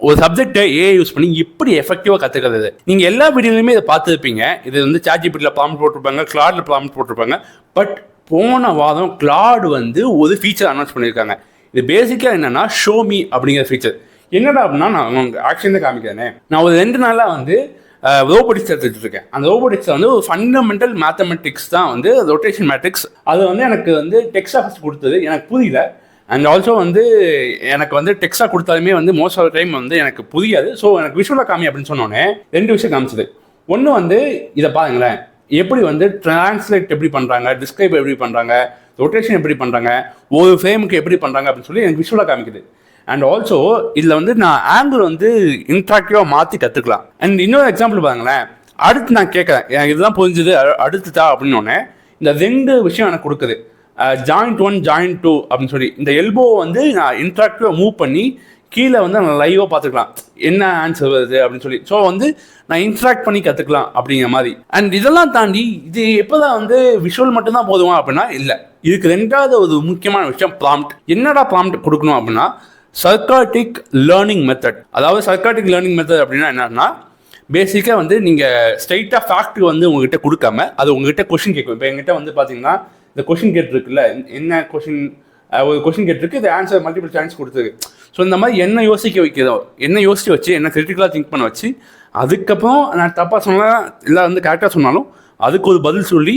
ஒரு சப்ஜெக்டை AI use பண்ணி எப்படி எஃபெக்டிவாக கற்றுக்கிறது. நீங்கள் எல்லா வீடியோலையுமே இதை பார்த்துருப்பீங்க. இது வந்து சாட்ஜிபிட்டியில் ப்ராம்ப்ட் போட்டிருப்பாங்க, கிளாடில் ப்ராம்ப்ட் போட்டிருப்பாங்க. பட் போன வாரம் கிளாட் வந்து ஒரு ஃபீச்சர் அனௌன்ஸ் பண்ணியிருக்காங்க. இது பேசிக்காக என்னென்னா ஷோ மீ அப்படிங்கிற ஃபீச்சர். என்னடா அப்படின்னா நான் ஆக்ஷன் தான் காமிக்கிறேனே. நான் ஒரு 2 நாளாக வந்து ரோபோட்டிக்ஸ் எடுத்துகிட்டு இருக்கேன். அந்த ரோபோட்டிக்ஸில் வந்து ஒரு ஃபண்டமெண்டல் மேத்தமெட்டிக்ஸ் தான் வந்து ரொட்டேஷன் மேட்ரிக்ஸ். அது வந்து எனக்கு வந்து டெக்ஸ்டாக ஃபஸ்ட் கொடுத்தது, எனக்கு புரியல. அண்ட் ஆல்சோ வந்து எனக்கு வந்து டெக்ஸ்டாக கொடுத்தாலுமே வந்து மோஸ்ட் ஆஃப் டைம் வந்து எனக்கு புரியாது. ஸோ எனக்கு விஷுவலாக காமி அப்படின்னு சொன்னோன்னே 2 விஷயம் காமிச்சது. ஒன்று வந்து இதை பாருங்களேன், எப்படி வந்து டிரான்ஸ்லேட் எப்படி பண்ணுறாங்க, டிஸ்கிரைப் எப்படி பண்ணுறாங்க, ரொட்டேஷன் எப்படி பண்ணுறாங்க, ஒரு ஃப்ரேமுக்கு எப்படி பண்ணுறாங்க அப்படின்னு சொல்லி எனக்கு விஷுவலாக காமிக்குது. அண்ட் ஆல்சோ இதில் வந்து நான் ஆங்கிள் வந்து இன்ட்ராக்டிவாக மாற்றி கற்றுக்கலாம். அண்ட் இன்னொரு எக்ஸாம்பிள் பாருங்களேன், அடுத்து நான் கேட்குறேன், எனக்கு இதுதான் புரிஞ்சுது, அடுத்துதா அப்படின்னோடனே இந்த 2 விஷயம் எனக்கு கொடுக்குது. ஜாயிண்ட் 1 ஜாயிண்ட் 2 அப்படின்னு சொல்லி இந்த எல்போ வந்து நான் இன்ட்ராக்டிவாக மூவ் பண்ணி கீழே வந்து நான் லைவாக பார்த்துக்கலாம் என்ன ஆன்சர் வருது அப்படின்னு சொல்லி. ஸோ வந்து நான் இன்ட்ராக்ட் பண்ணி கற்றுக்கலாம் அப்படிங்கிற மாதிரி. அண்ட் இதெல்லாம் தாண்டி இது எப்போ தான் வந்து விஷுவல் மட்டும்தான் போதுமா அப்படின்னா இல்லை. இதுக்கு 2வது ஒரு முக்கியமான விஷயம் ப்ராம்ப்ட். என்னடா ப்ராம்ப்ட் கொடுக்கணும் அப்படின்னா சர்க்காட்டிக் லேர்னிங் மெத்தட். அதாவது சர்க்காட்டிக் லேர்னிங் மெத்தட் அப்படின்னா என்னன்னா பேசிக்காக வந்து நீங்கள் ஸ்ட்ரைட்டாக ஃபேக்ட் வந்து உங்ககிட்ட கொடுக்காம அது உங்ககிட்ட கொஷின் கேட்கும். இப்போ எங்கிட்ட வந்து பார்த்தீங்கன்னா இந்த கொஷின் கேட்டிருக்குல்ல, என்ன கொஷின், ஒரு கொஷின் கேட்டிருக்கு, இது ஆன்சர் மல்டிபிள் சாய்ஸ் கொடுத்துருக்கு. ஸோ இந்த மாதிரி என்ன யோசிக்க வைக்கிறதோ, என்ன யோசிச்சு வச்சு, என்ன கிரிட்டிக்கலாக திங்க் பண்ண வச்சு, அதுக்கப்புறம் நான் தப்பாக சொன்னால் இல்லை வந்து கரெக்டாக சொன்னாலும் அதுக்கு ஒரு பதில் சொல்லி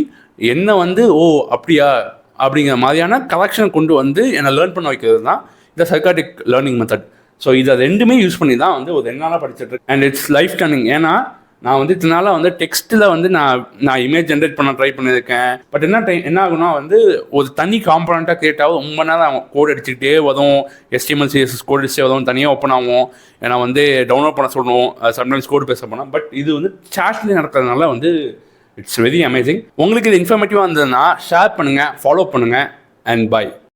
என்ன வந்து ஓ அப்படியா அப்படிங்கிற மாதிரியான கலெக்ஷன் கொண்டு வந்து என்னை லேர்ன் பண்ண வைக்கிறது தான் இந்த சர்க்காட்டிக் லேர்னிங் மெத்தட். ஸோ இதை 2மே யூஸ் பண்ணி தான் வந்து ஒரு 2 நாளாக படிச்சுட்டு இருக்கேன். And it's life turning. ஏன்னா நான் வந்து இதனால வந்து டெக்ஸ்ட்டில் வந்து நான் இமேஜ் ஜென்ரேட் பண்ண ட்ரை பண்ணியிருக்கேன். பட் என்ன ஆகுனா வந்து ஒரு தனி காம்பனண்ட்டாக கிரியேட் ஆகும். ரொம்ப நேரம் அவன் கோட் அடிச்சுக்கிட்டே வரும், HTML CSS கோட் அடிச்சே வரும், தனியாக ஓப்பன் ஆகும், ஏன்னா வந்து டவுன்லோட் பண்ண சொல்லணும், சம்டைம்ஸ் கோடு பேச போனால். பட் இது வந்து சாட்லேயே நடக்கிறதுனால வந்து இட்ஸ் வெரி அமேசிங். உங்களுக்கு இது இன்ஃபர்மேட்டிவாக இருந்ததுன்னா ஷேர் பண்ணுங்கள், ஃபாலோ பண்ணுங்கள், அண்ட் பை.